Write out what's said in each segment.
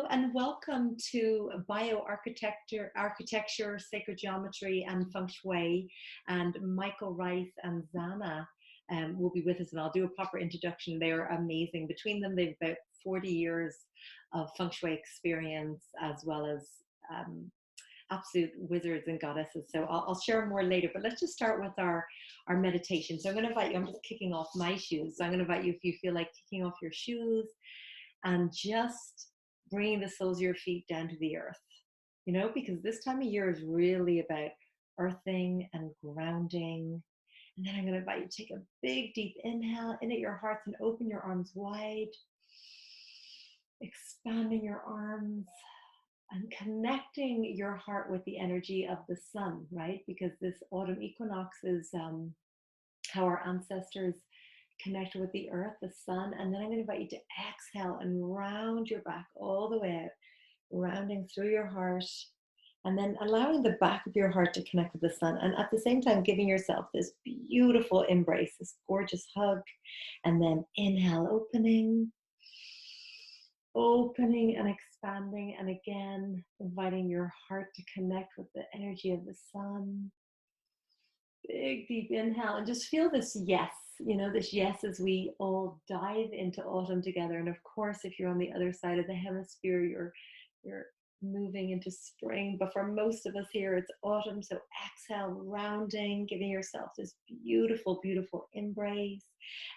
And welcome to architecture, sacred geometry, and Feng Shui. And Michael Rice and Zana will be with us, and I'll do a proper introduction. They're amazing. Between them, they've about 40 years of Feng Shui experience, as well as absolute wizards and goddesses. So I'll share more later, but let's just start with our meditation. So I'm going to invite you, I'm just kicking off my shoes. So I'm going to invite you, if you feel like kicking off your shoes and just bringing the soles of your feet down to the earth, because this time of year is really about earthing and grounding. And then I'm going to invite you to take a big, deep inhale in at your hearts and open your arms wide, expanding your arms and connecting your heart with the energy of the sun, right? Because this autumn equinox is how our ancestors connect with the earth, the sun. And then I'm going to invite you to exhale and round your back all the way out, rounding through your heart, and then allowing the back of your heart to connect with the sun. And at the same time, giving yourself this beautiful embrace, this gorgeous hug. And then inhale, opening and expanding. And again, inviting your heart to connect with the energy of the sun. Big, deep inhale, and just feel this yes, this yes as we all dive into autumn together. And of course, if you're on the other side of the hemisphere, you're moving into spring. But for most of us here, it's autumn. So exhale, rounding, giving yourself this beautiful, beautiful embrace,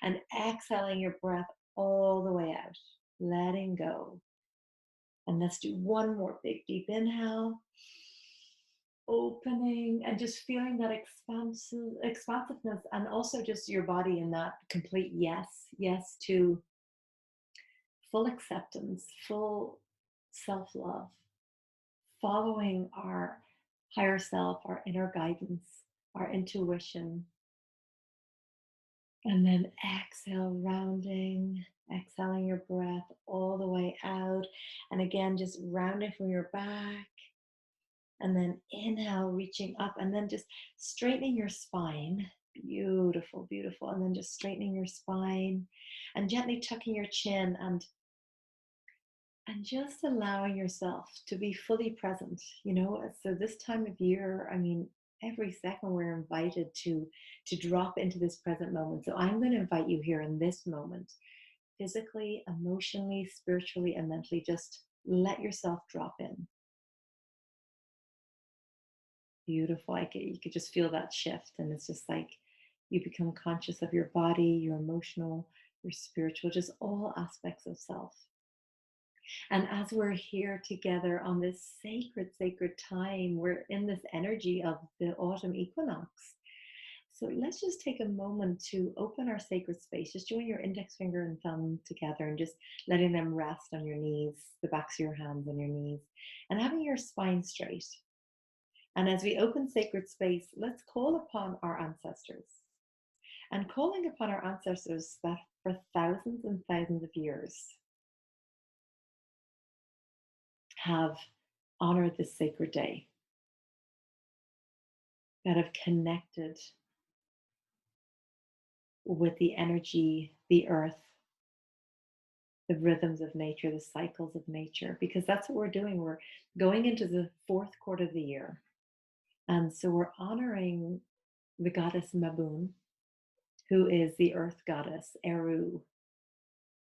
and exhaling your breath all the way out, letting go. And let's do one more big, deep inhale. Opening and just feeling that expansiveness, and also just your body in that complete yes to full acceptance, full self-love, following our higher self, our inner guidance, our intuition. And then exhale, rounding, exhaling your breath all the way out. And again, just rounding from your back. And then inhale, reaching up, and then just straightening your spine. Beautiful, beautiful. And then just straightening your spine and gently tucking your chin, and just allowing yourself to be fully present. So this time of year, every second we're invited to drop into this present moment. So I'm going to invite you here in this moment, physically, emotionally, spiritually, and mentally, just let yourself drop in. Beautiful. You could just feel that shift, and it's just like you become conscious of your body, your emotional, your spiritual, just all aspects of self. And as we're here together on this sacred time, we're in this energy of the autumn equinox. So let's just take a moment to open our sacred space. Just join your index finger and thumb together and just letting them rest on your knees, the backs of your hands on your knees, and having your spine straight. And as we open sacred space, let's call upon our ancestors. And calling upon our ancestors that for thousands and thousands of years have honored this sacred day, that have connected with the energy, the earth, the rhythms of nature, the cycles of nature, because that's what we're doing. We're going into the fourth quarter of the year. And so we're honoring the goddess Mabun, who is the earth goddess, Eru,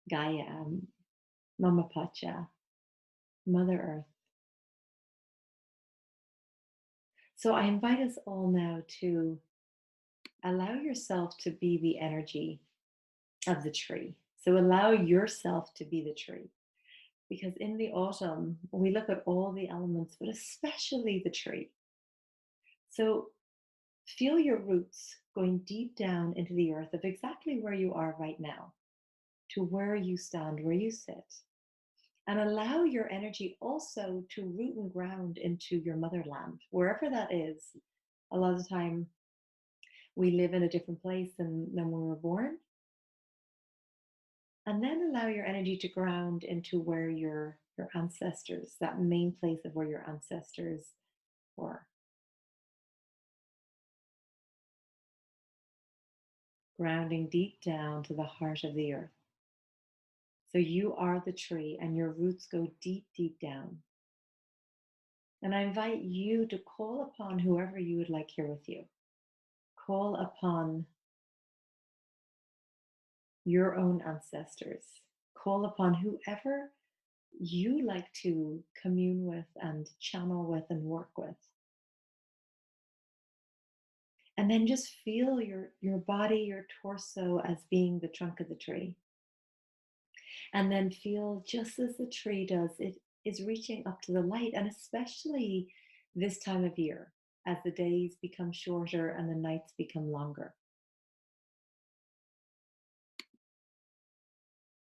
Gaia, Mama Pacha, Mother Earth. So I invite us all now to allow yourself to be the energy of the tree. So allow yourself to be the tree. Because in the autumn, we look at all the elements, but especially the tree. So feel your roots going deep down into the earth of exactly where you are right now, to where you stand, where you sit. And allow your energy also to root and ground into your motherland, wherever that is. A lot of the time, we live in a different place than when we were born. And then allow your energy to ground into where your ancestors, that main place of where your ancestors were. Grounding deep down to the heart of the earth. So you are the tree and your roots go deep, deep down. And I invite you to call upon whoever you would like here with you. Call upon your own ancestors. Call upon whoever you like to commune with and channel with and work with. And then just feel your body, your torso as being the trunk of the tree. And then feel just as the tree does, it is reaching up to the light. And especially this time of year, as the days become shorter and the nights become longer.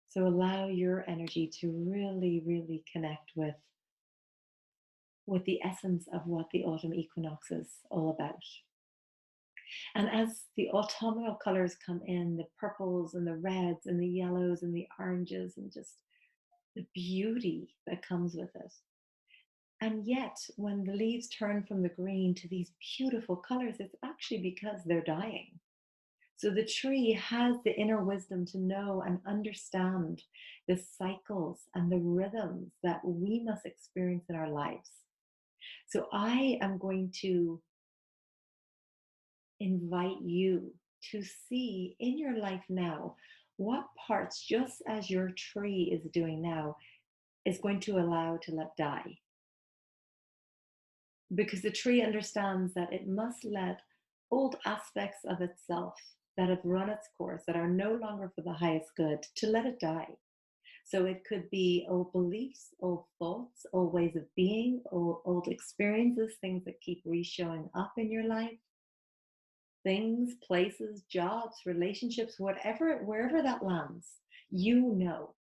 So allow your energy to really, really connect with the essence of what the autumn equinox is all about. And as the autumnal colors come in, the purples and the reds and the yellows and the oranges, and just the beauty that comes with it. And yet, when the leaves turn from the green to these beautiful colors, it's actually because they're dying. So the tree has the inner wisdom to know and understand the cycles and the rhythms that we must experience in our lives. So I am going to invite you to see in your life now what parts, just as your tree is doing now, is going to allow to let die. Because the tree understands that it must let old aspects of itself that have run its course, that are no longer for the highest good, to let it die. So it could be old beliefs, old thoughts, old ways of being, old experiences, things that keep re-showing up in your life, things, places, jobs, relationships, whatever, wherever that lands, you know.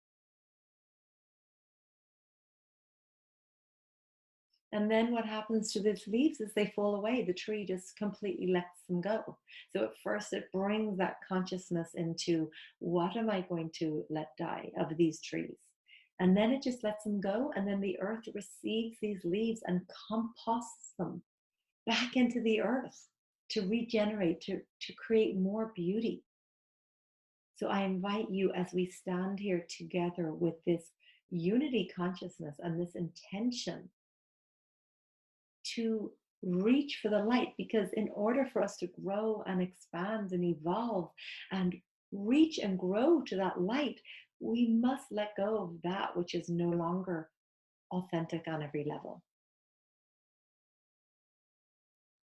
And then what happens to these leaves is they fall away. The tree just completely lets them go. So at first it brings that consciousness into, what am I going to let die of these trees? And then it just lets them go. And then the earth receives these leaves and composts them back into the earth to regenerate, to create more beauty. So I invite you, as we stand here together with this unity consciousness and this intention, to reach for the light, because in order for us to grow and expand and evolve and reach and grow to that light, we must let go of that which is no longer authentic on every level.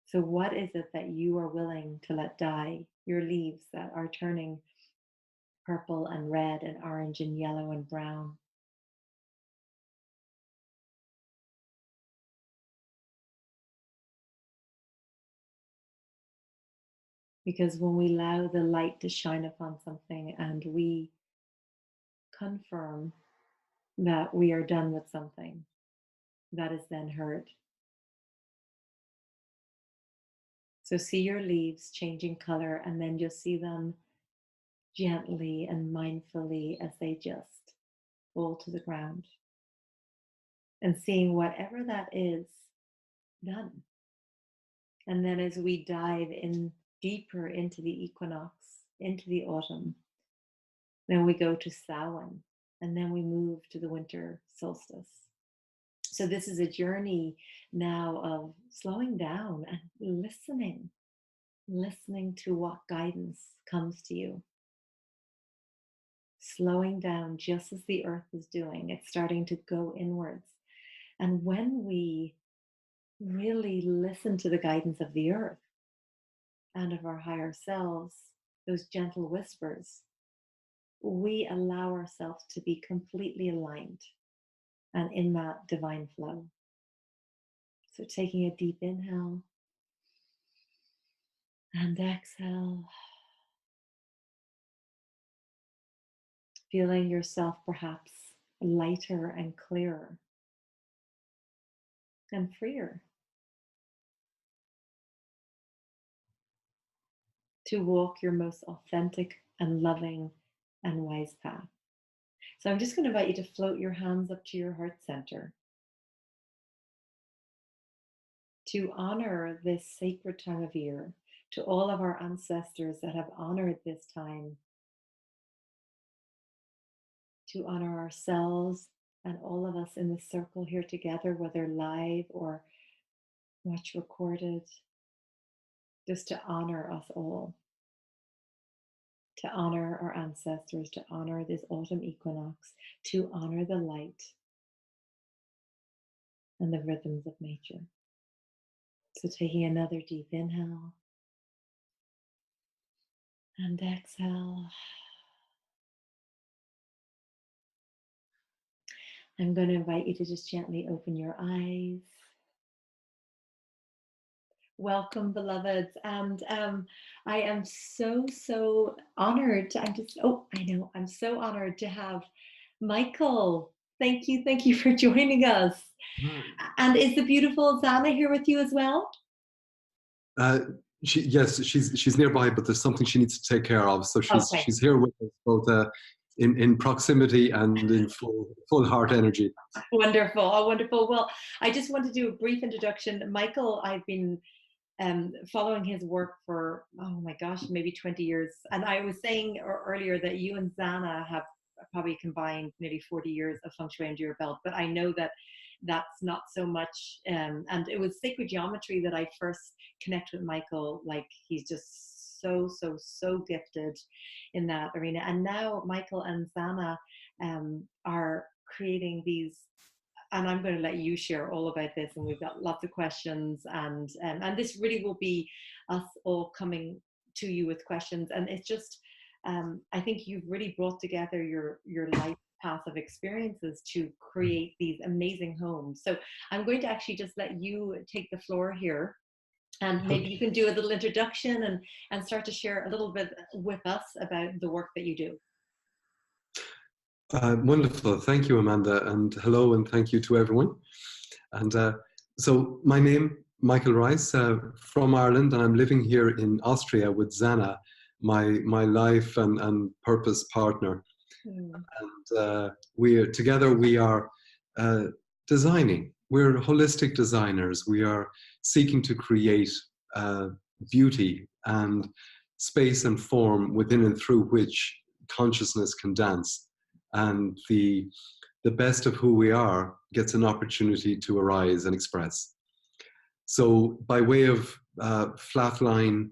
So what is it that you are willing to let die? Your leaves that are turning purple and red and orange and yellow and brown. Because when we allow the light to shine upon something and we confirm that we are done with something, that is then heard. So see your leaves changing color, and then you'll see them gently and mindfully as they just fall to the ground. And seeing whatever that is done. And then as we dive in deeper into the equinox, into the autumn, then we go to Samhain, and then we move to the winter solstice. So this is a journey now of slowing down and listening to what guidance comes to you. Slowing down just as the earth is doing. It's starting to go inwards. And when we really listen to the guidance of the earth and of our higher selves, those gentle whispers, we allow ourselves to be completely aligned and in that divine flow. So taking a deep inhale and exhale, feeling yourself perhaps lighter and clearer and freer to walk your most authentic and loving and wise path. So I'm just going to invite you to float your hands up to your heart center to honor this sacred time of year, to all of our ancestors that have honored this time to honor ourselves and all of us in this circle here together, whether live or watch recorded, just to honor us all, to honor our ancestors, to honor this autumn equinox, to honor the light and the rhythms of nature. So, taking another deep inhale and exhale. I'm going to invite you to just gently open your eyes. Welcome, beloveds. And I am so honored. I'm so honored to have Michael. Thank you for joining us. Right. And is the beautiful Zana here with you as well? Uh, yes, she's nearby, but there's something she needs to take care of. So Okay. she's here with us both in proximity and in full heart energy. Wonderful. Oh, wonderful. Well, I just want to do a brief introduction. Michael, I've been following his work for, oh my gosh, maybe 20 years. And I was saying earlier that you and Zana have probably combined nearly 40 years of Feng Shui under your belt, but I know that that's not so much. And it was sacred geometry that I first connected with Michael. Like, he's just so gifted in that arena. And now Michael and Zana are creating these, and I'm going to let you share all about this. And we've got lots of questions, and this really will be us all coming to you with questions. And it's just, I think you've really brought together your life path of experiences to create these amazing homes. So I'm going to actually just let you take the floor here. And maybe you can do a little introduction and start to share a little bit with us about the work that you do. Wonderful. Thank you, Amanda. And hello, and thank you to everyone. And so my name, Michael Rice, from Ireland, and I'm living here in Austria with Zana, my life and purpose partner. Mm. And we are designing. We're holistic designers. We are seeking to create beauty and space and form within and through which consciousness can dance. And the best of who we are gets an opportunity to arise and express. So by way of flatline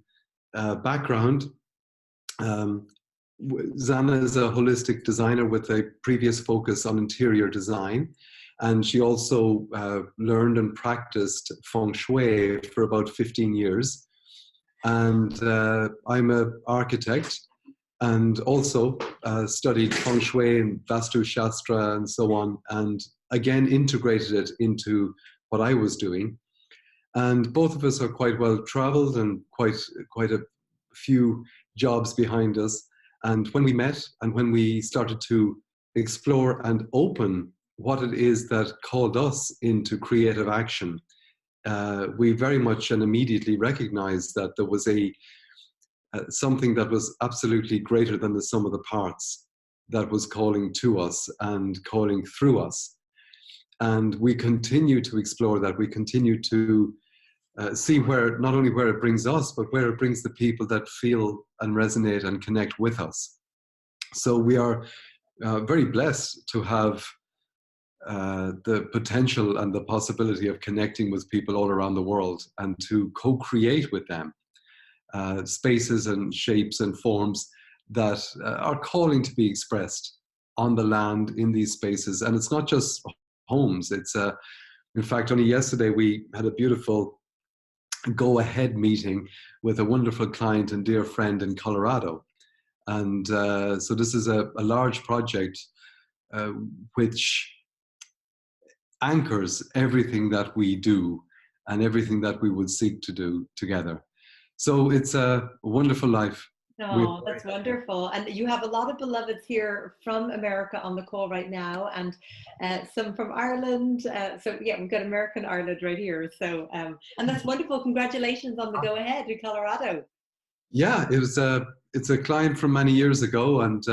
background, Zana is a holistic designer with a previous focus on interior design. And she also learned and practiced Feng Shui for about 15 years. And I'm an architect and also studied Feng Shui and Vastu Shastra and so on, and again integrated it into what I was doing. And both of us are quite well traveled and quite a few jobs behind us. And when we met and when we started to explore and open what it is that called us into creative action, we very much and immediately recognized that there was something that was absolutely greater than the sum of the parts that was calling to us and calling through us. And we continue to explore that. We continue to see where, not only where it brings us, but where it brings the people that feel and resonate and connect with us. So we are very blessed to have the potential and the possibility of connecting with people all around the world and to co-create with them spaces and shapes and forms that are calling to be expressed on the land in these spaces. And it's not just homes. It's in fact, only yesterday we had a beautiful go-ahead meeting with a wonderful client and dear friend in Colorado. And so this is a large project which anchors everything that we do and everything that we would seek to do together. So it's a wonderful life. Oh, that's wonderful. And you have a lot of beloveds here from America on the call right now, and some from Ireland. So yeah, we've got American Ireland right here. So, and that's wonderful. Congratulations on the go ahead in Colorado. Yeah, it's a client from many years ago, and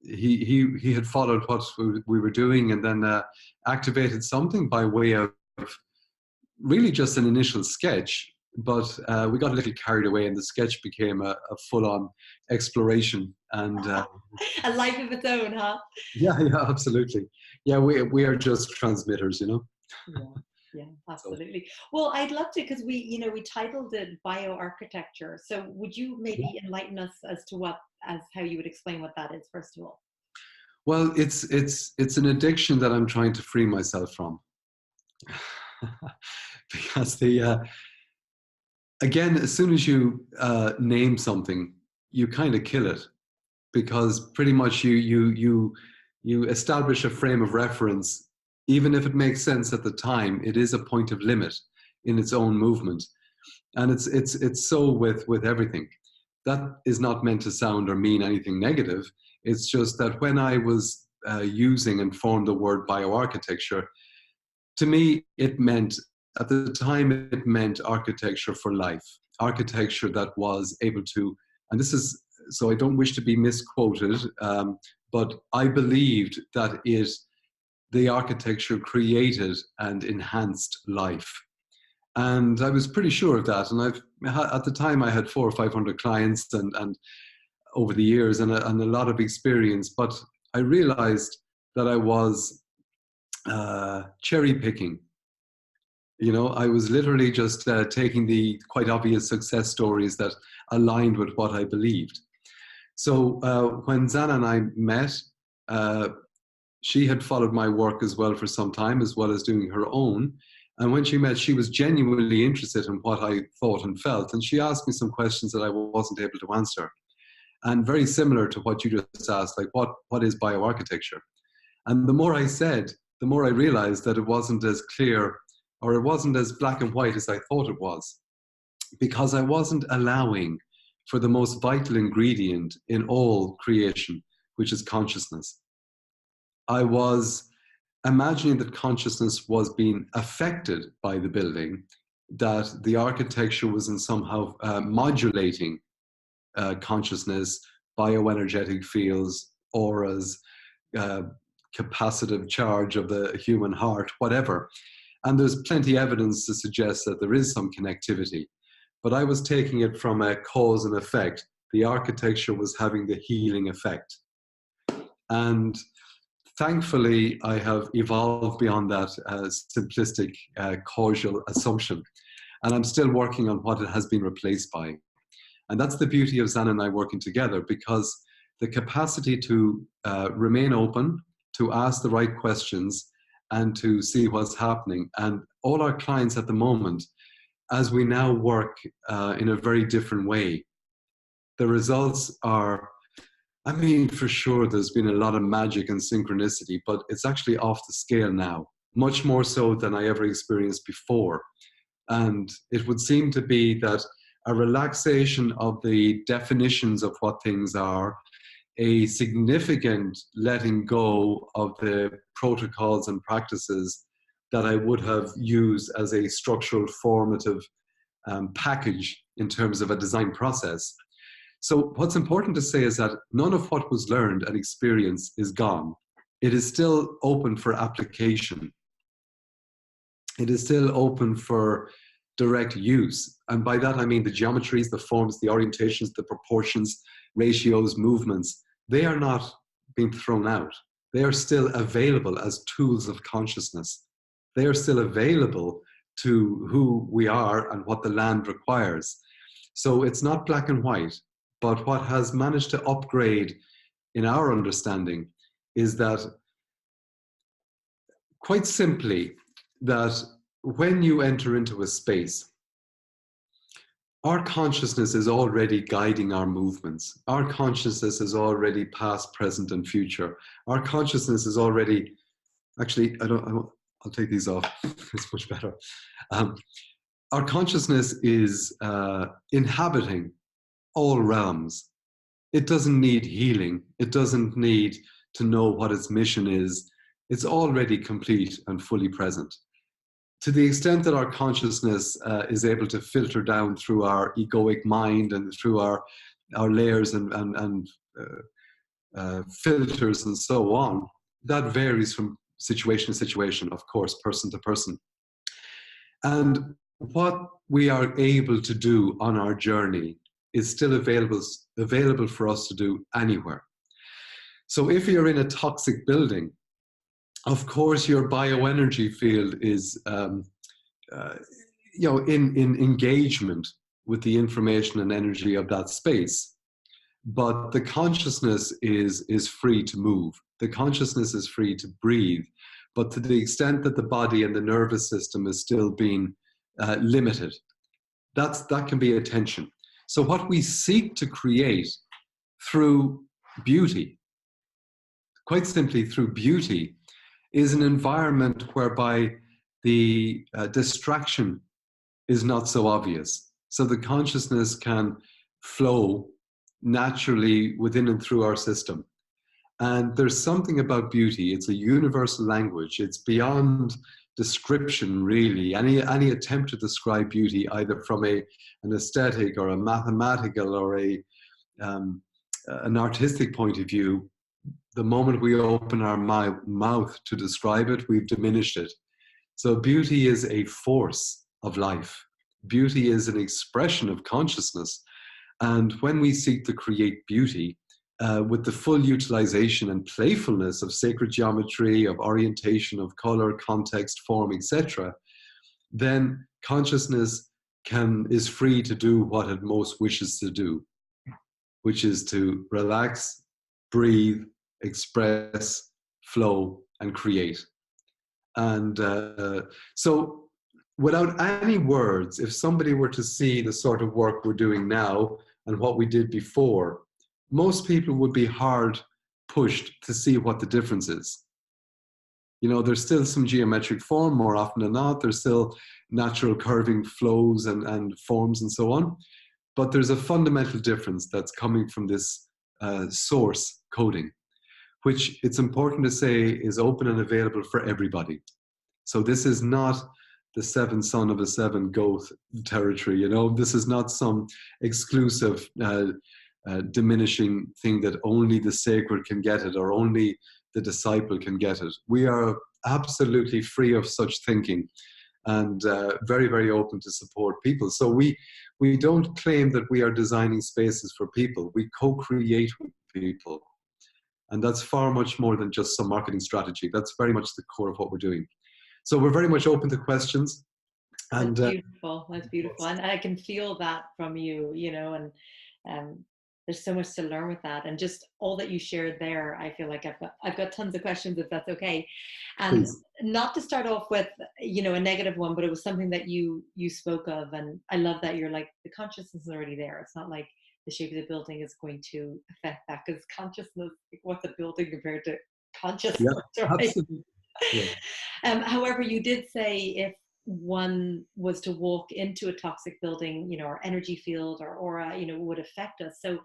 he had followed what we were doing and then activated something by way of really just an initial sketch but we got a little carried away, and the sketch became a full-on exploration. And A life of its own, huh? yeah, yeah, absolutely. Yeah, we are just transmitters, you know. Yeah, yeah, So absolutely. Well, I'd love to, because we titled it bioarchitecture. So would you yeah. maybe enlighten us as to how you would explain what that is, first of all? Well, it's an addiction that I'm trying to free myself from. Because again, as soon as you name something, you kind of kill it, because pretty much you establish a frame of reference. Even if it makes sense at the time, it is a point of limit in its own movement. And it's so with everything. That is not meant to sound or mean anything negative. It's just that when I was using and formed the word bioarchitecture, to me it meant, at the time, it meant architecture for life, architecture that was able to, and this is, so I don't wish to be misquoted, but I believed that the architecture created and enhanced life. And I was pretty sure of that. And at the time, I had 400 or 500 clients, and over the years, and a lot of experience. But I realized that I was cherry picking. You know, I was literally just taking the quite obvious success stories that aligned with what I believed. So when Zana and I met, uh, she had followed my work as well for some time, as well as doing her own. And when she met, she was genuinely interested in what I thought and felt. And she asked me some questions that I wasn't able to answer. And very similar to what you just asked, like what is bioarchitecture? And the more I said, the more I realized that it wasn't as clear, or it wasn't as black and white as I thought it was, because I wasn't allowing for the most vital ingredient in all creation, which is consciousness. I was imagining that consciousness was being affected by the building, that the architecture was in somehow modulating consciousness, bioenergetic fields, auras, uh, capacitive charge of the human heart, whatever. And there's plenty of evidence to suggest that there is some connectivity. But I was taking it from a cause and effect. The architecture was having the healing effect. And thankfully, I have evolved beyond that simplistic causal assumption. And I'm still working on what it has been replaced by. And that's the beauty of Zan and I working together, because the capacity to remain open, to ask the right questions, and to see what's happening. And all our clients at the moment, as we now work in a very different way, the results are, I mean, for sure, there's been a lot of magic and synchronicity, but it's actually off the scale now, much more so than I ever experienced before. And it would seem to be that a relaxation of the definitions of what things are, a significant letting go of the protocols and practices that I would have used as a structural formative package in terms of a design process. So what's important to say is that none of what was learned and experienced is gone. It is still open for application. It is still open for direct use. And by that, I mean the geometries, the forms, the orientations, the proportions, ratios, movements. They are not being thrown out. They are still available as tools of consciousness. They are still available to who we are and what the land requires. So it's not black and white, but what has managed to upgrade in our understanding is that, quite simply, that when you enter into a space, our consciousness is already guiding our movements. Our consciousness is already past, present, and future. Our consciousness is already, actually, I'll take these off. It's much better. Our consciousness is inhabiting all realms. It doesn't need healing. It doesn't need to know what its mission is. It's already complete and fully present. To the extent that our consciousness is able to filter down through our egoic mind and through our layers and filters and so on, that varies from situation to situation, of course, person to person. And what we are able to do on our journey is still available for us to do anywhere. So if you're in a toxic building, of course your bioenergy field is in engagement with the information and energy of that space, but the consciousness is free to move. The consciousness is free to breathe, but to the extent that the body and the nervous system is still being limited, that can be a tension. So what we seek to create through beauty, quite simply through beauty, is an environment whereby the distraction is not so obvious. So the consciousness can flow naturally within and through our system. And there's something about beauty. It's a universal language. It's beyond description, really. Any attempt to describe beauty, either from an aesthetic or a mathematical or an artistic point of view, the moment we open our mouth to describe it, we've diminished it. So beauty is a force of life. Beauty is an expression of consciousness. And when we seek to create beauty, with the full utilization and playfulness of sacred geometry, of orientation, of color, context, form, etc., then consciousness is free to do what it most wishes to do, which is to relax, breathe, express, flow, and create. And so without any words, if somebody were to see the sort of work we're doing now and what we did before, most people would be hard pushed to see what the difference is. You know, there's still some geometric form more often than not. There's still natural curving flows and forms and so on. But there's a fundamental difference that's coming from this source coding, which it's important to say is open and available for everybody. So this is not the seven son of a seven goat territory. You know, this is not some exclusive diminishing thing that only the sacred can get it or only the disciple can get it. We are absolutely free of such thinking and very, very open to support people. So we don't claim that we are designing spaces for people. We co-create with people. And that's far much more than just some marketing strategy. That's very much the core of what we're doing. So we're very much open to questions. And that's beautiful. That's beautiful. And I can feel that from you, you know, and there's so much to learn with that. And just all that you shared there, I feel like I've got tons of questions, if that's okay. And please. not to start off with, you know, a negative one, but it was something that you spoke of. And I love that you're like, the consciousness is already there. It's not like the shape of the building is going to affect that, because consciousness, what's a building compared to consciousness, Yeah, right? absolutely. Yeah. However, you did say if one was to walk into a toxic building, you know, our energy field, our aura, you know, would affect us. So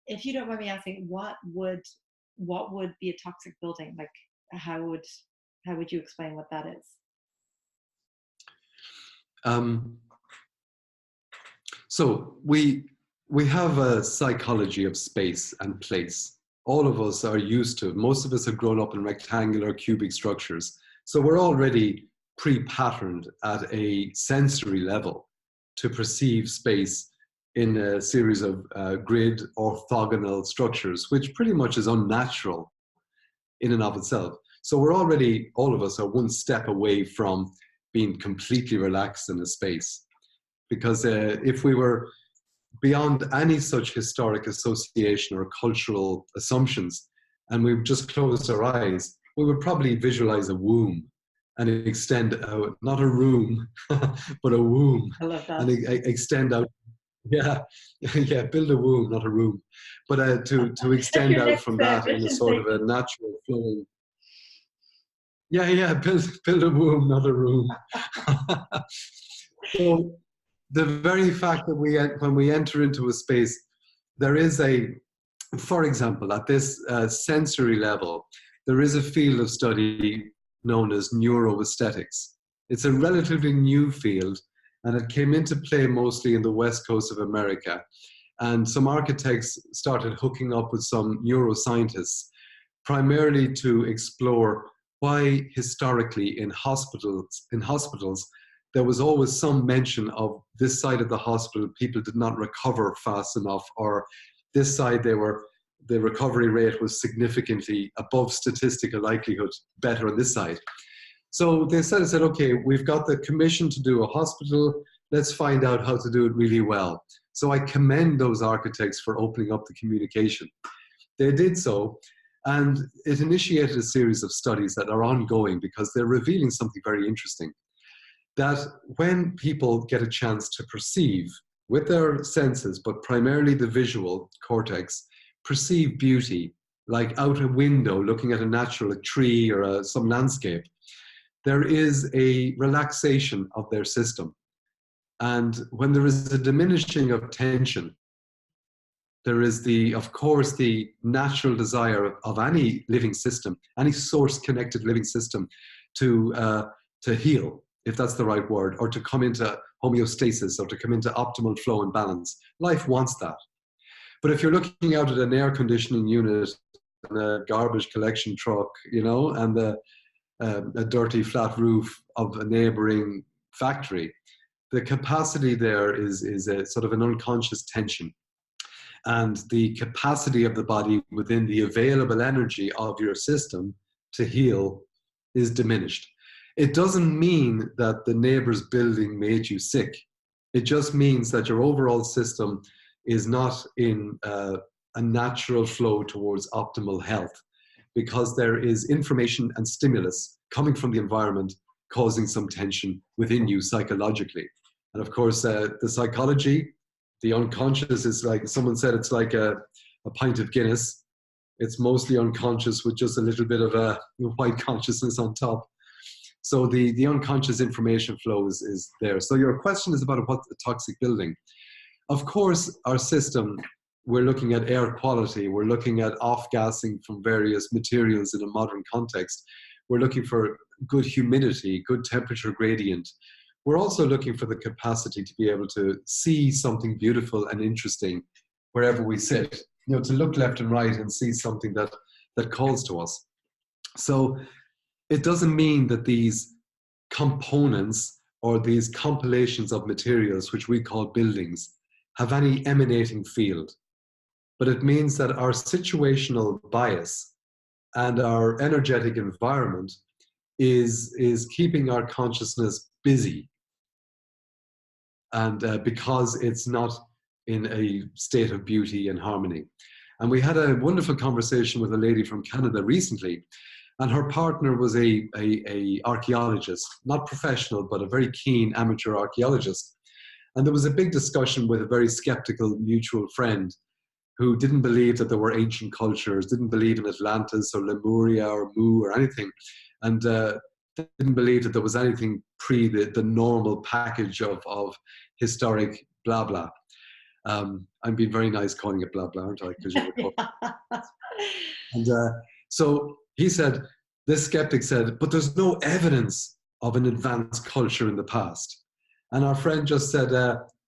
if you don't mind me asking, what would be a toxic building? Like, how would you explain what that is? So we have a psychology of space and place. All of us are used to it. Most of us have grown up in rectangular, cubic structures. So we're already pre-patterned at a sensory level to perceive space in a series of grid orthogonal structures, which pretty much is unnatural in and of itself. So we're already, all of us are one step away from being completely relaxed in a space. Because if we were beyond any such historic association or cultural assumptions, and we just closed our eyes, we would probably visualize a womb and extend out, not a room, but a womb. I love that. And extend out. Yeah, yeah, build a womb, not a room. But to extend out from that in a sort of a natural flowing. Yeah, build a womb, not a room. So the very fact that when we enter into a space, there is for example, at this sensory level, there is a field of study known as neuroaesthetics. It's a relatively new field, and it came into play mostly in the west coast of America. And some architects started hooking up with some neuroscientists, primarily to explore why historically in hospitals, there was always some mention of this side of the hospital, people did not recover fast enough, or this side, the recovery rate was significantly above statistical likelihood, better on this side. So they said, okay, we've got the commission to do a hospital, let's find out how to do it really well. So I commend those architects for opening up the communication. They did so, and it initiated a series of studies that are ongoing because they're revealing something very interesting. That when people get a chance to perceive with their senses, but primarily the visual cortex, perceive beauty, like out a window looking at a natural, a tree or some landscape, there is a relaxation of their system. And when there is a diminishing of tension, there is of course, the natural desire of any living system, any source-connected living system, to heal, if that's the right word, or to come into homeostasis, or to come into optimal flow and balance. Life wants that. But if you're looking out at an air conditioning unit and a garbage collection truck, and a dirty flat roof of a neighboring factory, the capacity there is a sort of an unconscious tension. And the capacity of the body within the available energy of your system to heal is diminished. It doesn't mean that the neighbor's building made you sick. It just means that your overall system is not in a natural flow towards optimal health, because there is information and stimulus coming from the environment causing some tension within you psychologically. And of course, the psychology, the unconscious is like, someone said, it's like a pint of Guinness. It's mostly unconscious with just a little bit of a white consciousness on top. So the unconscious information flow is there. So your question is about what's a toxic building. Of course, our system, we're looking at air quality. We're looking at off-gassing from various materials in a modern context. We're looking for good humidity, good temperature gradient. We're also looking for the capacity to be able to see something beautiful and interesting wherever we sit, to look left and right and see something that calls to us. So it doesn't mean that these components or these compilations of materials, which we call buildings, have any emanating field. But it means that our situational bias and our energetic environment is keeping our consciousness busy. And because it's not in a state of beauty and harmony. And we had a wonderful conversation with a lady from Canada recently, and her partner was a archaeologist, not professional, but a very keen amateur archaeologist. And there was a big discussion with a very skeptical mutual friend who didn't believe that there were ancient cultures, didn't believe in Atlantis or Lemuria or Mu or anything, and didn't believe that there was anything pre the normal package of historic blah blah. I'm being very nice calling it blah blah, aren't I? Because you're And so he said, this skeptic said, but there's no evidence of an advanced culture in the past. And our friend just said,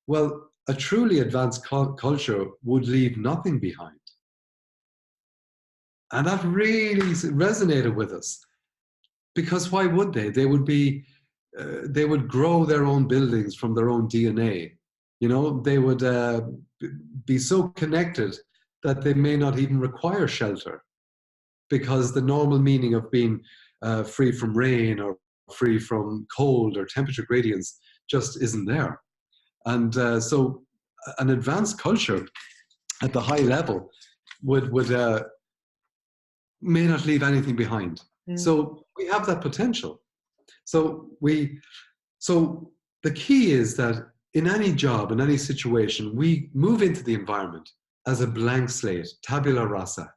well, a truly advanced culture would leave nothing behind. And that really resonated with us. Because why would they? They would grow their own buildings from their own DNA. They would be so connected that they may not even require shelter, because the normal meaning of being free from rain or free from cold or temperature gradients just isn't there. And so an advanced culture at the high level would may not leave anything behind. Mm. So we have that potential. So the key is that in any job, in any situation, we move into the environment as a blank slate, tabula rasa.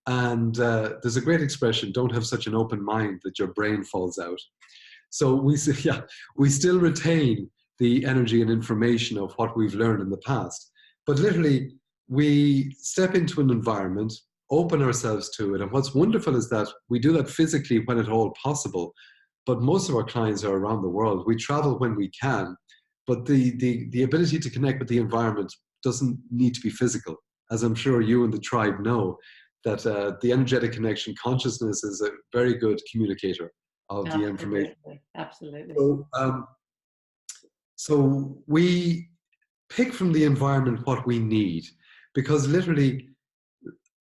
And there's a great expression, don't have such an open mind that your brain falls out. So we still retain the energy and information of what we've learned in the past. But literally, we step into an environment, open ourselves to it. And what's wonderful is that we do that physically when at all possible. But most of our clients are around the world. We travel when we can. But the ability to connect with the environment doesn't need to be physical. As I'm sure you and the tribe know, that the energetic connection, consciousness, is a very good communicator of the information. Absolutely. So So we pick from the environment what we need, because literally,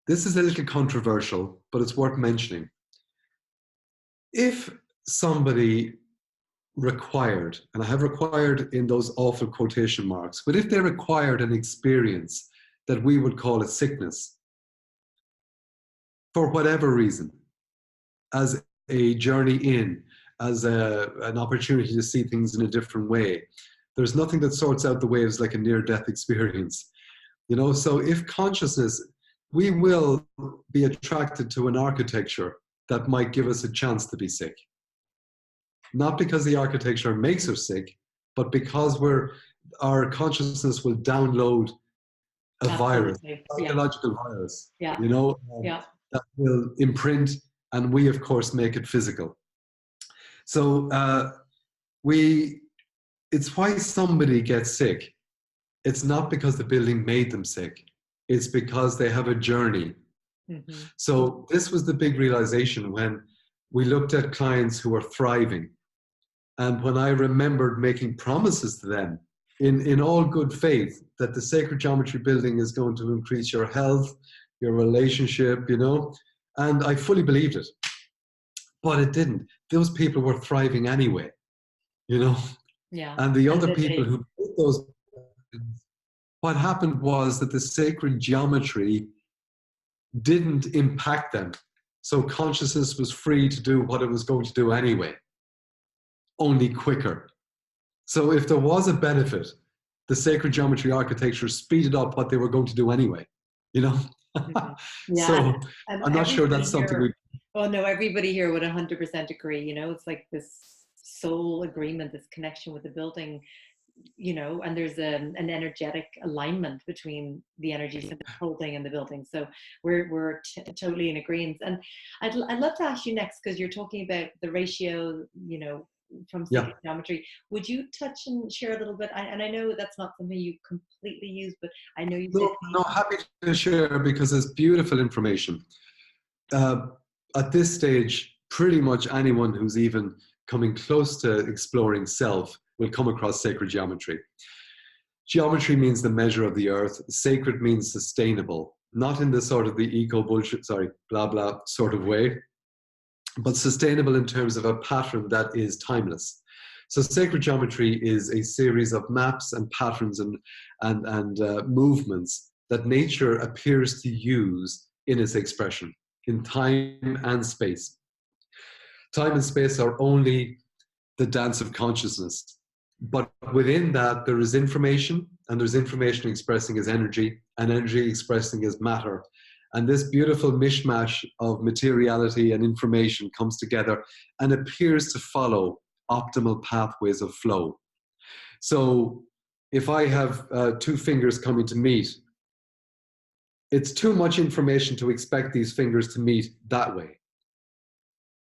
this is a little controversial, but it's worth mentioning. If somebody required, and I have required in those awful quotation marks, but if they required an experience that we would call a sickness, for whatever reason, as a journey in, as an opportunity to see things in a different way, there's nothing that sorts out the waves like a near-death experience. You know, so if consciousness, we will be attracted to an architecture that might give us a chance to be sick. Not because the architecture makes us sick, but because our consciousness will download a virus, Absolutely. Yeah. psychological virus, Yeah. you know, Yeah. that will imprint, and we, of course, make it physical. So it's why somebody gets sick. It's not because the building made them sick. It's because they have a journey. Mm-hmm. So this was the big realization when we looked at clients who were thriving. And when I remembered making promises to them in all good faith that the sacred geometry building is going to increase your health, your relationship, you know, and I fully believed it. But it didn't. Those people were thriving anyway, you know. Yeah. And the And other that people they, who did those, what happened was that the sacred geometry didn't impact them. So consciousness was free to do what it was going to do anyway, only quicker. So if there was a benefit, the sacred geometry architecture speeded up what they were going to do anyway, you know? Mhm. Yeah. So And I'm not sure everybody that's something here, we, oh no, everybody here would 100% agree. You know, it's like this soul agreement, this connection with the building, you know, and there's an energetic alignment between the energies of the building and the building. So we're totally in agreement. And I'd love to ask you next, because you're talking about the ratio, you know, from yeah. sacred geometry. Would you touch and share a little bit? And I know that's not something you completely use, but I know you did. No, no, happy to share because it's beautiful information. Uh, at this stage, pretty much anyone who's even coming close to exploring self will come across sacred geometry. Geometry means the measure of the earth. Sacred means sustainable, not in the sort of the eco bullshit, sorry, blah, blah sort of way, but sustainable in terms of a pattern that is timeless. So sacred geometry is a series of maps and patterns and movements that nature appears to use in its expression in time and space. Time and space are only the dance of consciousness. But within that, there is information, and there's information expressing as energy, and energy expressing as matter. And this beautiful mishmash of materiality and information comes together and appears to follow optimal pathways of flow. So if I have two fingers coming to meet, it's too much information to expect these fingers to meet that way.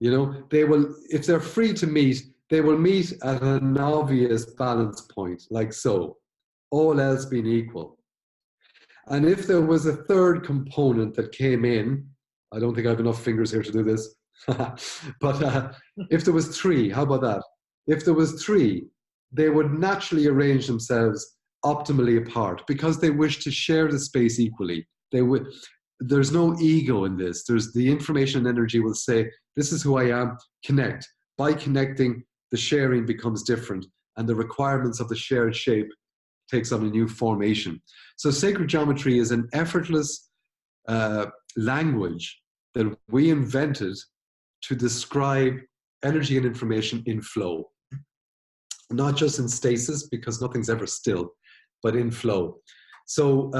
You know, they will, if they're free to meet, they will meet at an obvious balance point, like so, all else being equal. And if there was a third component that came in, I don't think I have enough fingers here to do this, but if there was three, how about that? If there was three, they would naturally arrange themselves optimally apart because they wish to share the space equally. They would. There's no ego in this. There's the information and energy will say, this is who I am, connect. By connecting, the sharing becomes different and the requirements of the shared shape takes on a new formation. So sacred geometry is an effortless language that we invented to describe energy and information in flow. Not just in stasis, because nothing's ever still, but in flow. So,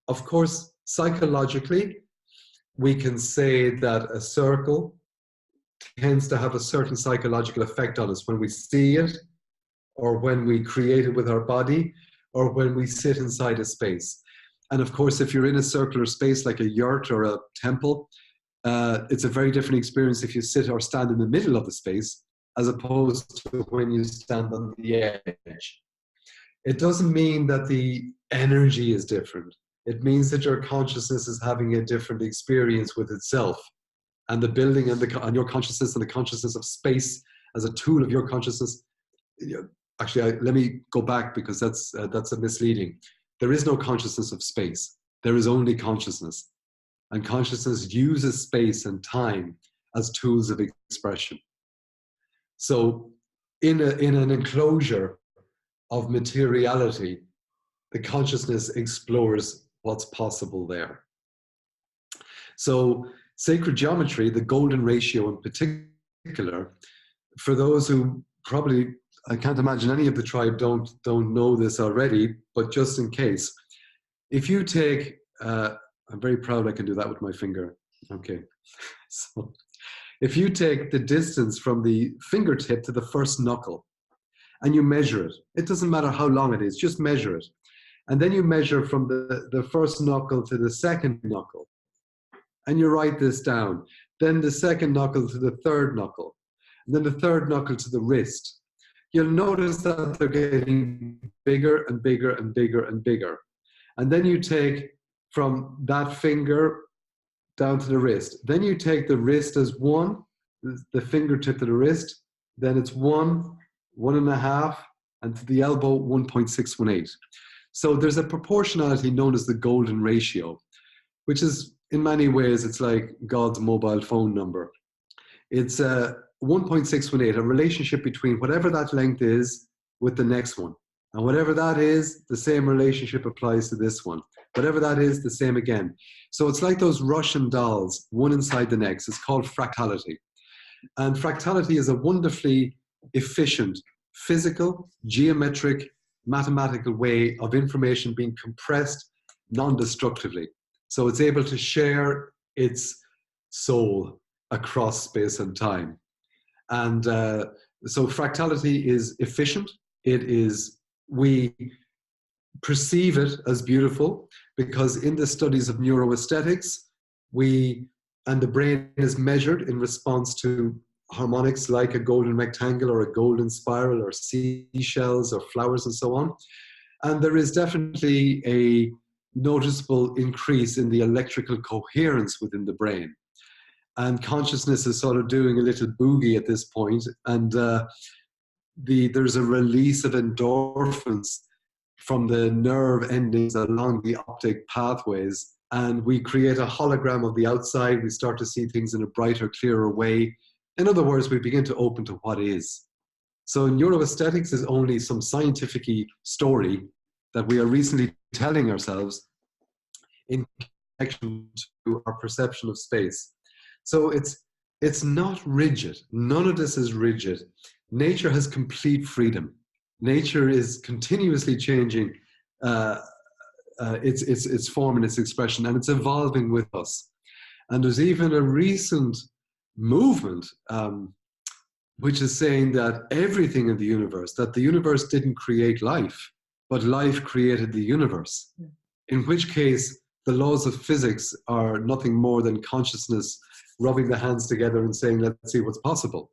of course, psychologically, we can say that a circle tends to have a certain psychological effect on us when we see it, or when we create it with our body, or when we sit inside a space. And of course, if you're in a circular space like a yurt or a temple, it's a very different experience if you sit or stand in the middle of the space, as opposed to when you stand on the edge. It doesn't mean that the energy is different. It means that your consciousness is having a different experience with itself. And the building and your consciousness and the consciousness of space as a tool of your consciousness, actually, let me go back because that's a misleading. There is no consciousness of space. There is only consciousness. And consciousness uses space and time as tools of expression. So in an enclosure of materiality, the consciousness explores what's possible there. So sacred geometry, the golden ratio in particular, for those who probably, I can't imagine any of the tribe don't know this already, but just in case, if you take, I'm very proud I can do that with my finger. Okay. So if you take the distance from the fingertip to the first knuckle and you measure it, it doesn't matter how long it is, just measure it. And then you measure from the first knuckle to the second knuckle. And you write this down. Then the second knuckle to the third knuckle. And then the third knuckle to the wrist. You'll notice that they're getting bigger and bigger and bigger and bigger. And then you take from that finger down to the wrist. Then you take the wrist as one, the fingertip to the wrist. Then it's 1, 1.5, and to the elbow, 1.618. So there's a proportionality known as the golden ratio, which is, in many ways, it's like God's mobile phone number. It's 1.618, a relationship between whatever that length is with the next one. And whatever that is, the same relationship applies to this one. Whatever that is, the same again. So it's like those Russian dolls, one inside the next. It's called fractality. And fractality is a wonderfully efficient, physical, geometric, mathematical way of information being compressed non-destructively. So it's able to share its soul across space and time. And so fractality is efficient. It is, we perceive it as beautiful because in the studies of neuroaesthetics, and the brain is measured in response to harmonics like a golden rectangle or a golden spiral or seashells or flowers and so on. And there is definitely a noticeable increase in the electrical coherence within the brain. And consciousness is sort of doing a little boogie at this point, and there's a release of endorphins from the nerve endings along the optic pathways, and we create a hologram of the outside. We start to see things in a brighter, clearer way. In other words, we begin to open to what is. So neuroaesthetics is only some scientific-y story that we are recently telling ourselves in connection to our perception of space. So it's not rigid. None of this is rigid. Nature has complete freedom. Nature is continuously changing its form and its expression, and it's evolving with us. And there's even a recent movement which is saying that everything in the universe, that the universe didn't create life, but life created the universe. In which case, the laws of physics are nothing more than consciousness rubbing the hands together and saying, let's see what's possible,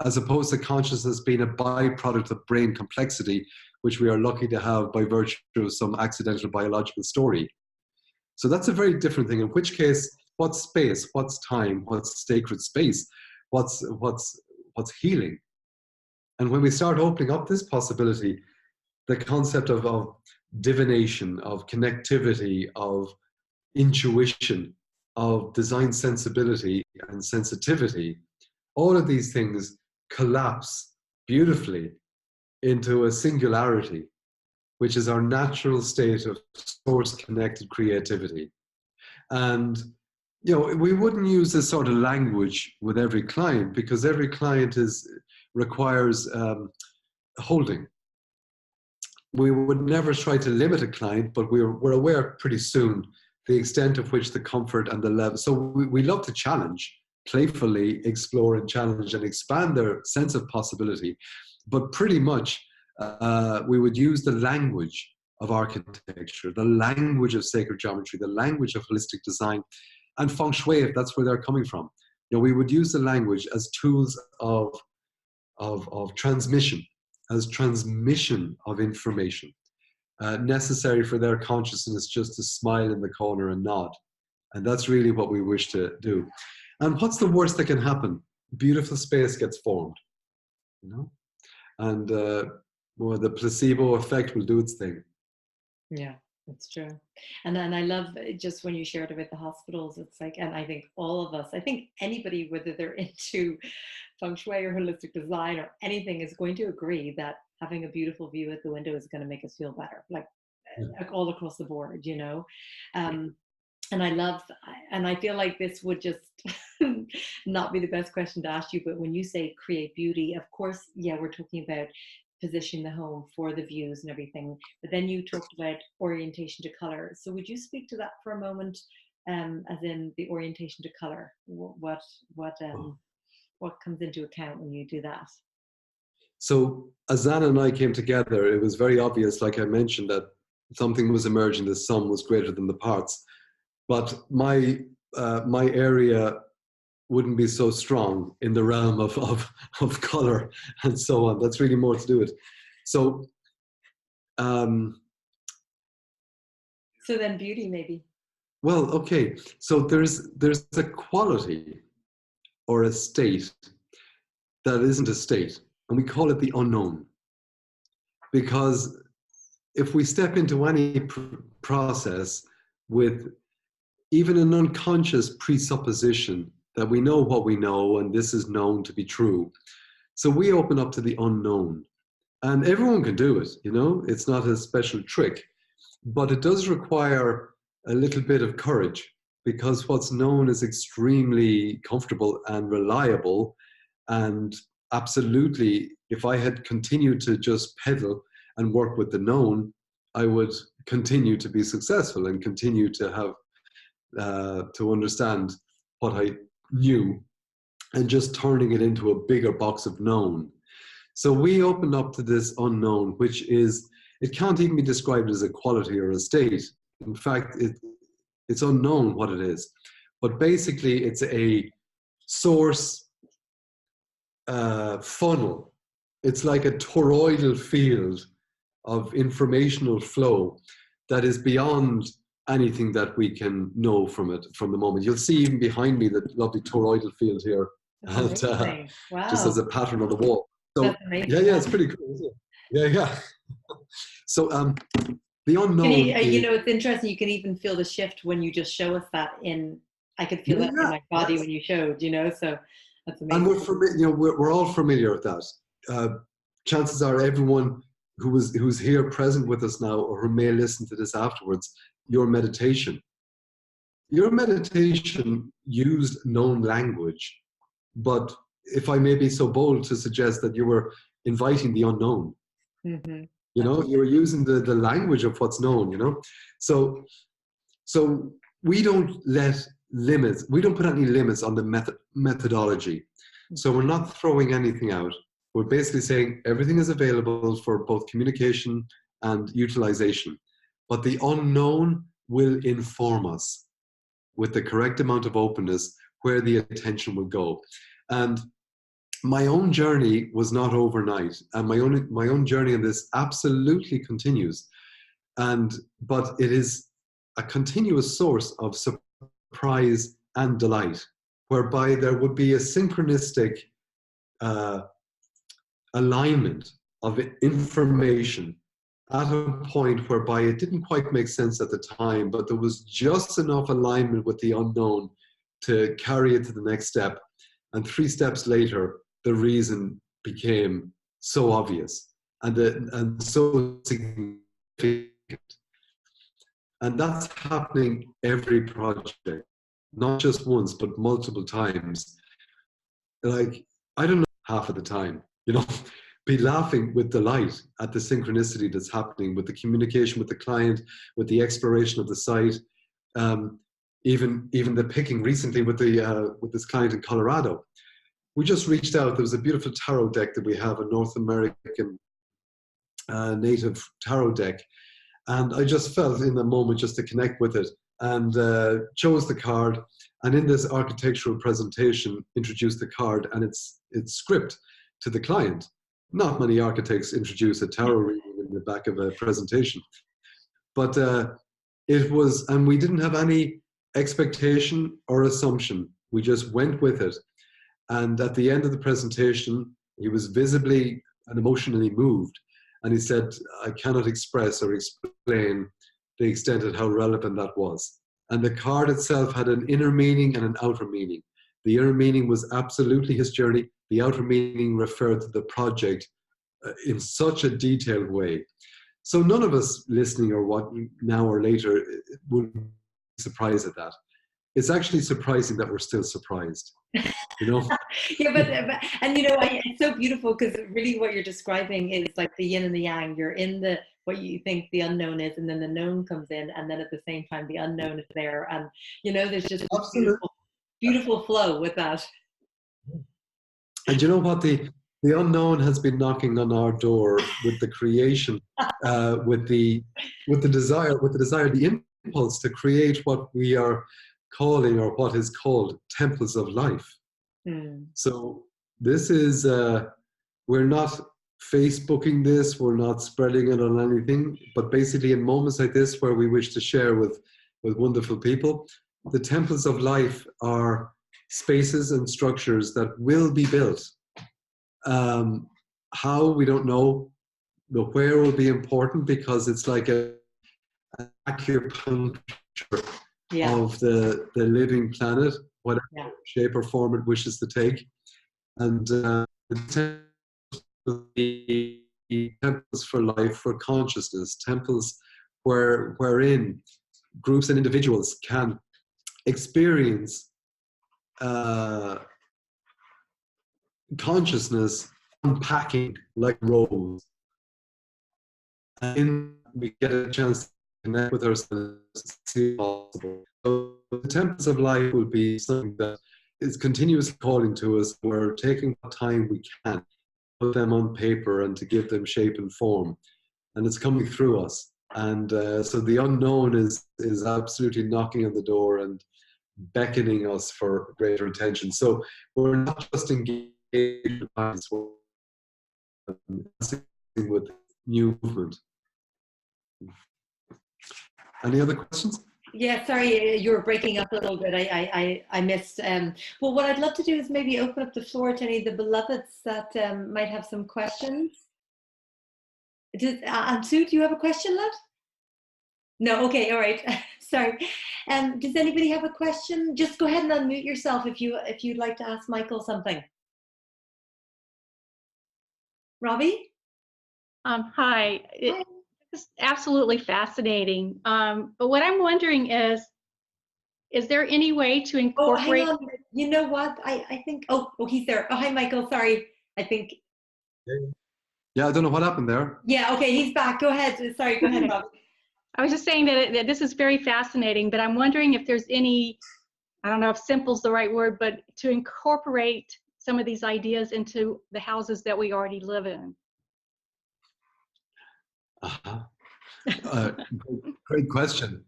as opposed to consciousness being a byproduct of brain complexity, which we are lucky to have by virtue of some accidental biological story. So that's a very different thing, in which case, what's space, what's time, what's sacred space, what's healing? And when we start opening up this possibility, the concept of divination, of connectivity, of intuition, of design sensibility and sensitivity, all of these things collapse beautifully into a singularity, which is our natural state of source-connected creativity. And we wouldn't use this sort of language with every client because every client requires holding. We would never try to limit a client, but we're aware pretty soon the extent of which the comfort and the level. So we love to challenge, playfully explore and challenge and expand their sense of possibility. But pretty much we would use the language of architecture, the language of sacred geometry, the language of holistic design, and Feng Shui, if that's where they're coming from. We would use the language as tools of transmission, as transmission of information, necessary for their consciousness just to smile in the corner and nod. And that's really what we wish to do. And what's the worst that can happen? Beautiful space gets formed, And Well, the placebo effect will do its thing. Yeah, that's true. And then I love just when you shared about the hospitals, it's like, and I think all of us, I think anybody, whether they're into feng shui or holistic design or anything, is going to agree that having a beautiful view at the window is going to make us feel better, like all across the board, you know. Um, and I love, and I feel like this would just not be the best question to ask you, but when you say create beauty, of course, yeah, we're talking about positioning the home for the views and everything, but then you talked about orientation to color. So would you speak to that for a moment, as in the orientation to color? What comes into account when you do that? So as Anna and I came together, it was very obvious, like I mentioned, that something was emerging, the sum was greater than the parts. But my area wouldn't be so strong in the realm of color and so on. That's really more to do it. So um, So then beauty, maybe. well, okay. So there's a quality or a state that isn't a state, and we call it the unknown. Because if we step into any process with even an unconscious presupposition that we know what we know and this is known to be true, so we open up to the unknown. And everyone can do it, you know, it's not a special trick, but it does require a little bit of courage, because what's known is extremely comfortable and reliable. And absolutely, if I had continued to just pedal and work with the known, I would continue to be successful and continue to have to understand what I knew, and just turning it into a bigger box of known. So we open up to this unknown, which is, it can't even be described as a quality or a state. In fact, it's unknown what it is. But basically, it's a source funnel. It's like a toroidal field of informational flow that is beyond anything that we can know from it from the moment. You'll see even behind me that lovely toroidal field here, That's and amazing. just as Wow. a pattern on the wall. So That's amazing. yeah, Yeah. it's pretty cool, isn't it? Yeah, yeah. So the Can unknown you, you is, know, it's interesting. You can even feel the shift when you just show us that in, I could feel yeah, that in yeah, my body yes. when you showed, you know, so that's And amazing. we're familiar, you know, we're all familiar with that. Uh, Chances are everyone who's here present with us now, or who may listen to this afterwards, your meditation. Your meditation used known language, but if I may be so bold to suggest that you were inviting the unknown, Hmm. you know, you were using the language of what's known, you know. So so we don't we don't put any limits on the methodology. So we're not throwing anything out. We're basically saying everything is available for both communication and utilization, but the unknown will inform us with the correct amount of openness where the attention will go. And my own journey was not overnight, and my own journey in this absolutely continues. And but it is a continuous source of surprise and delight, whereby there would be a synchronistic uh, alignment of information at a point whereby it didn't quite make sense at the time, but there was just enough alignment with the unknown to carry it to the next step. And 3 steps later, the reason became so obvious and so significant. And that's happening every project, not just once, but multiple times. Like, I don't know, half of the time, you know, be laughing with delight at the synchronicity that's happening with the communication with the client, with the exploration of the site, um, even the picking recently with this client in Colorado. We just reached out. There was a beautiful tarot deck that we have, a North American native tarot deck, and I just felt in the moment just to connect with it, and chose the card, and in this architectural presentation introduced the card and its script to the client. Not many architects introduce a tarot reading in the back of a presentation, but it was, and we didn't have any expectation or assumption. We just went with it. And at the end of the presentation, he was visibly and emotionally moved. And he said, I cannot express or explain the extent of how relevant that was. And the card itself had an inner meaning and an outer meaning. The inner meaning was absolutely his journey. The outer meaning referred to the project in such a detailed way. So none of us listening or what now or later would be surprised at that. It's actually surprising that we're still surprised, you know? Yeah, but and you know, it's so beautiful because really what you're describing is like the yin and the yang. You're in the what you think the unknown is, and then the known comes in, and then at the same time the unknown is there, and you know, there's just this Absolutely. beautiful flow with that. And you know what? The unknown has been knocking on our door with the creation, with the desire, the impulse to create what we are calling, or what is called, temples of life. Hmm. So this is, we're not Facebooking this, we're not spreading it on anything, but basically in moments like this where we wish to share with wonderful people, the temples of life are spaces and structures that will be built. How, we don't know. The where will be important because it's like an acupuncture of the living planet, whatever shape or form it wishes to take. And the temples for life, for consciousness, temples wherein groups and individuals can experience consciousness unpacking like rolls. And we get a chance to connect with ourselves and see what's possible. So the temples of life will be something that is continuously calling to us. We're taking the time we can, put them on paper and to give them shape and form. And it's coming through us. And so the unknown is absolutely knocking on the door and beckoning us for greater attention. So we're not just engaged with new movement. Any other questions? Yeah, sorry, you were breaking up a little bit. I missed. Well, what I'd love to do is maybe open up the floor to any of the beloveds that might have some questions. Sue, do you have a question, love? No, okay, all right. Sorry. Does anybody have a question? Just go ahead and unmute yourself if you'd like to ask Michael something. Robbie? Hi. Hi. It's absolutely fascinating. But what I'm wondering is there any way to incorporate? Oh, hang on. You know what? I think. Oh, he's there. Oh, hi, Michael. Sorry. I think. Yeah, I don't know what happened there. Yeah. Okay, he's back. Go ahead. Sorry. Go ahead, Robbie. I was just saying that this is very fascinating, but I'm wondering if there's any, I don't know if simple's the right word, but to incorporate some of these ideas into the houses that we already live in. Great question.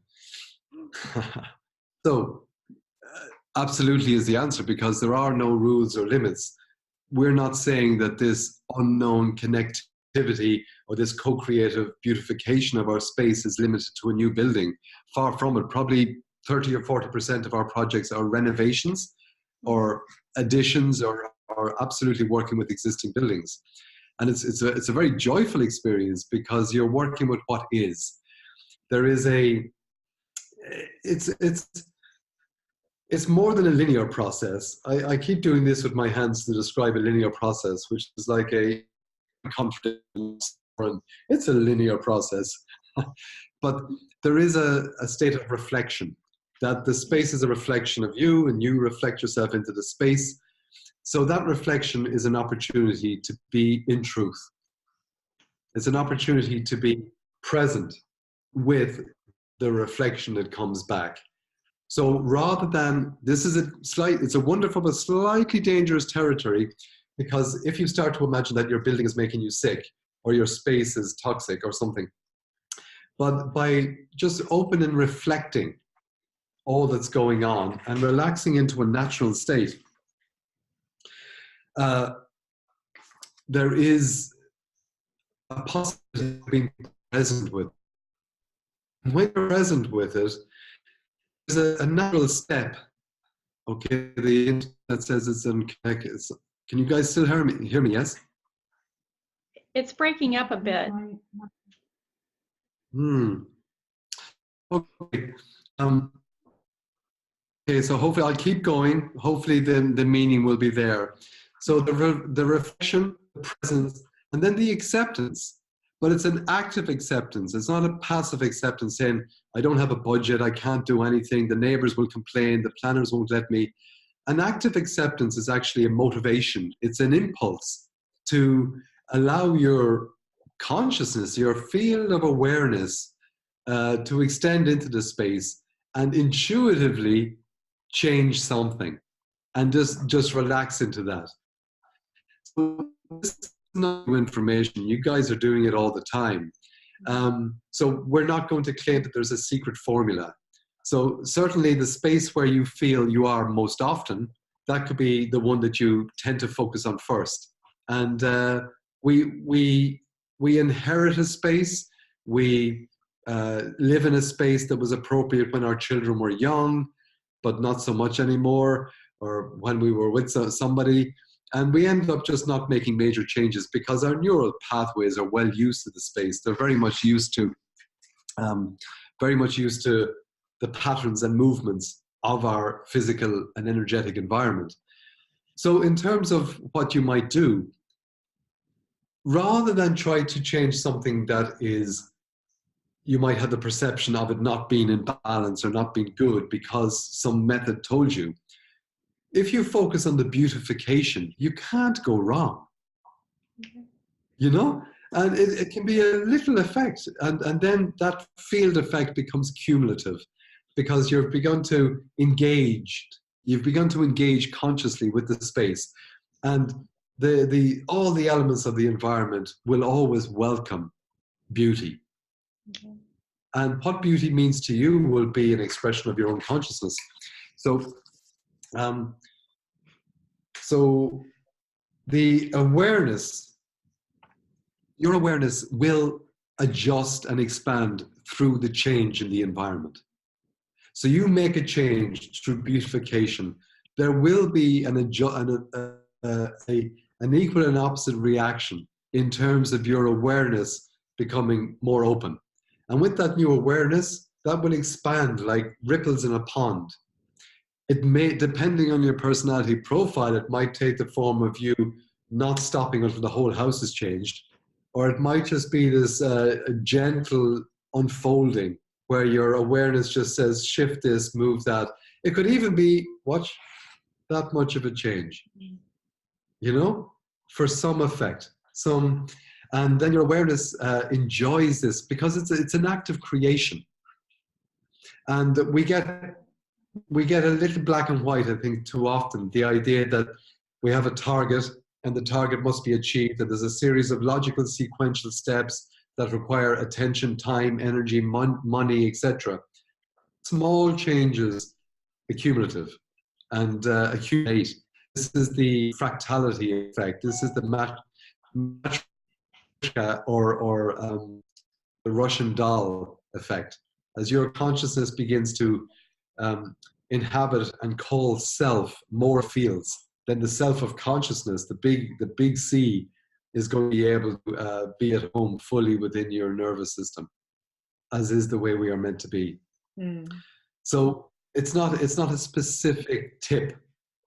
So, absolutely is the answer, because there are no rules or limits. We're not saying that this unknown connectivity or this co-creative beautification of our space is limited to a new building. Far from it. Probably 30 or 40% of our projects are renovations or additions or absolutely working with existing buildings. And it's a very joyful experience because you're working with what is. There is it's more than a linear process. I keep doing this with my hands to describe a linear process, which is like a confidence. It's a linear process. But there is a state of reflection, that the space is a reflection of you and you reflect yourself into the space. So that reflection is an opportunity to be in truth. It's an opportunity to be present with the reflection that comes back. So rather than, it's a wonderful but slightly dangerous territory, because if you start to imagine that your building is making you sick or your space is toxic or something, but by just open and reflecting all that's going on and relaxing into a natural state, there is a possibility of being present with it. When you're present with it, there's a natural step. Okay, the internet says it's unconnected. Can you guys still hear me? Yes? It's breaking up a bit. Hmm. Okay. Okay, so hopefully I'll keep going. Hopefully the meaning will be there. So the reflection, the presence, and then the acceptance. But it's an active acceptance. It's not a passive acceptance saying, I don't have a budget, I can't do anything, the neighbors will complain, the planners won't let me. An active acceptance is actually a motivation. It's an impulse to allow your consciousness, your field of awareness, to extend into the space and intuitively change something and just relax into that. So this is not new information. You guys are doing it all the time. So we're not going to claim that there's a secret formula. So certainly the space where you feel you are most often, that could be the one that you tend to focus on first. And we inherit a space. We live in a space that was appropriate when our children were young, but not so much anymore, or when we were with somebody. And we end up just not making major changes because our neural pathways are well used to the space. They're very much used to the patterns and movements of our physical and energetic environment. So in terms of what you might do, rather than try to change something that is, you might have the perception of it not being in balance or not being good because some method told you, if you focus on the beautification, you can't go wrong. You know? And it can be a little effect. And then that field effect becomes cumulative because you've begun to engage consciously with the space. And all the elements of the environment will always welcome beauty. And what beauty means to you will be an expression of your own consciousness. So the awareness, your awareness will adjust and expand through the change in the environment. So you make a change through beautification. There will be an equal and opposite reaction in terms of your awareness becoming more open. And with that new awareness, that will expand like ripples in a pond. It may, depending on your personality profile, it might take the form of you not stopping until the whole house has changed, or it might just be this gentle unfolding where your awareness just says, shift this, move that. It could even be, watch, that much of a change, you know, for some effect. And then your awareness enjoys this because it's an act of creation. And we get a little black and white, I think, too often. The idea that we have a target and the target must be achieved, and there's a series of logical sequential steps that require attention, time, energy, money, etc. Small changes accumulative and accumulate. This is the fractality effect. This is the matryoshka or the Russian doll effect. As your consciousness begins to inhabit and call self more fields, then the self of consciousness, the big C, is going to be able to be at home fully within your nervous system, as is the way we are meant to be. So it's not a specific tip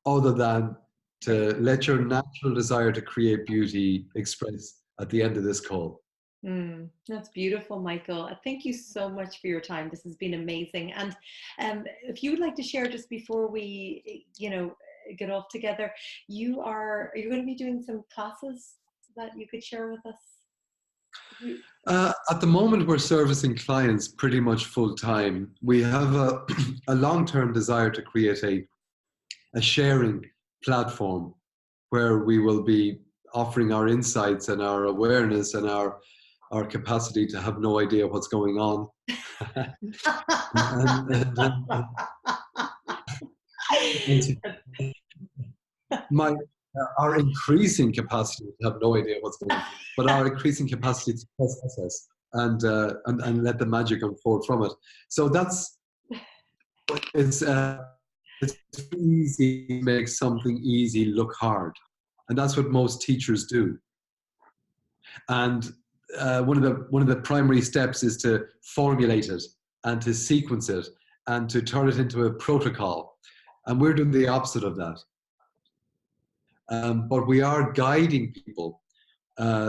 other than to let your natural desire to create beauty express at the end of this call. That's beautiful, Michael. Thank you so much for your time. This has been amazing. And if you would like to share just before we, get off together, are you going to be doing some classes that you could share with us? At the moment, we're servicing clients pretty much full time. We have a long-term desire to create a sharing platform where we will be offering our insights and our awareness and our capacity to have no idea what's going on. Our increasing capacity to have no idea what's going on, but our increasing capacity to process and let the magic unfold from it. So it's easy to make something easy look hard, and that's what most teachers do. And one of the primary steps is to formulate it and to sequence it and to turn it into a protocol. And we're doing the opposite of that. But we are guiding people.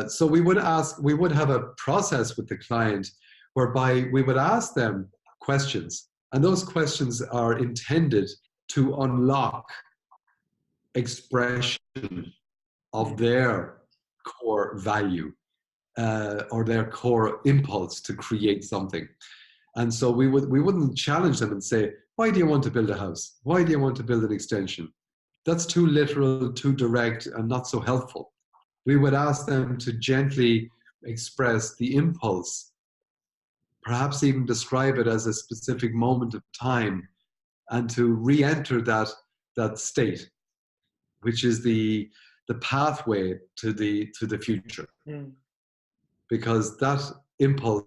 So we would have a process with the client whereby we would ask them questions, and those questions are intended to unlock expression of their core value or their core impulse to create something. And so we wouldn't challenge them and say, why do you want to build a house? Why do you want to build an extension? That's too literal, too direct, and not so helpful. We would ask them to gently express the impulse, perhaps even describe it as a specific moment of time, and to re-enter that state, which is the pathway to the future. Because that impulse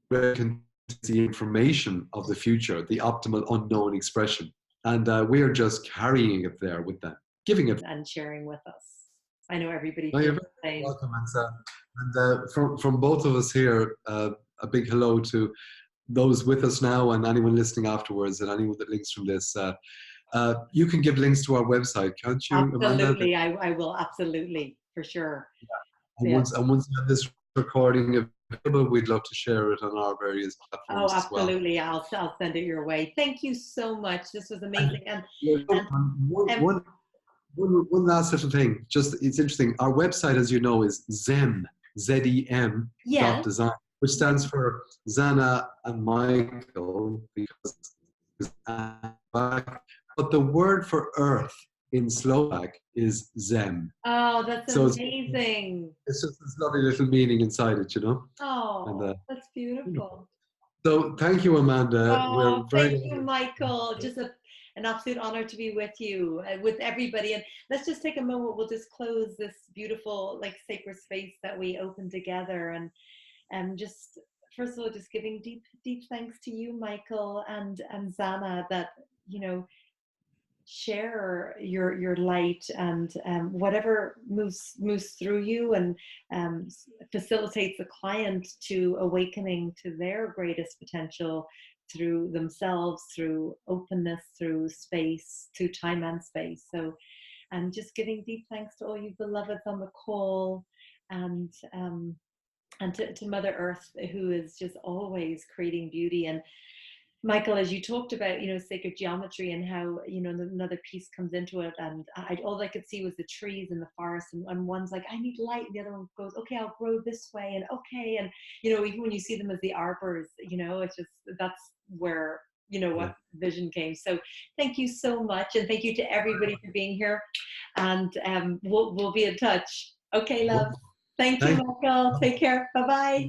contains the information of the future, the optimal unknown expression. And we are just carrying it there with them, giving it. And sharing with us. I know everybody No, you're feels the same. welcome. And from both of us here, a big hello to those with us now and anyone listening afterwards and anyone that links from this. You can give links to our website, can't you, Absolutely, Amanda? I will, absolutely, for sure. And once you have this recording available, we'd love to share it on our various platforms as well. Absolutely. I'll send it your way. Thank you so much. This was amazing. And one last little thing. Just, it's interesting. Our website, as you know, is ZEM, Z-E-M yes. .design, which stands for Zana and Michael, because but the word for earth in Slovak is Zem. Oh, that's so amazing. It's just this lovely little meaning inside it, you know? Oh, and, that's beautiful. So thank you, Amanda. Oh, thank you, Michael. Just an absolute honor to be with you, with everybody. And let's just take a moment. We'll just close this beautiful, like, sacred space that we opened together. And just, first of all, just giving deep, deep thanks to you, Michael, and Zana, that, you know, share your light and whatever moves through you and facilitates the client to awakening to their greatest potential through themselves, through openness, through space, through time and space. So, and just giving deep thanks to all you beloveds on the call, and to Mother Earth, who is just always creating beauty. And Michael, as you talked about, you know, sacred geometry and how, you know, another piece comes into it, and all I could see was the trees in the forest, and one's like, I need light, and the other one goes, okay, I'll grow this way, and okay, and, you know, even when you see them as the arbors, you know, it's just, that's where, you know, what vision came. So thank you so much, and thank you to everybody for being here, and we'll be in touch. Okay, love. Thank you, Michael. Take care. Bye-bye.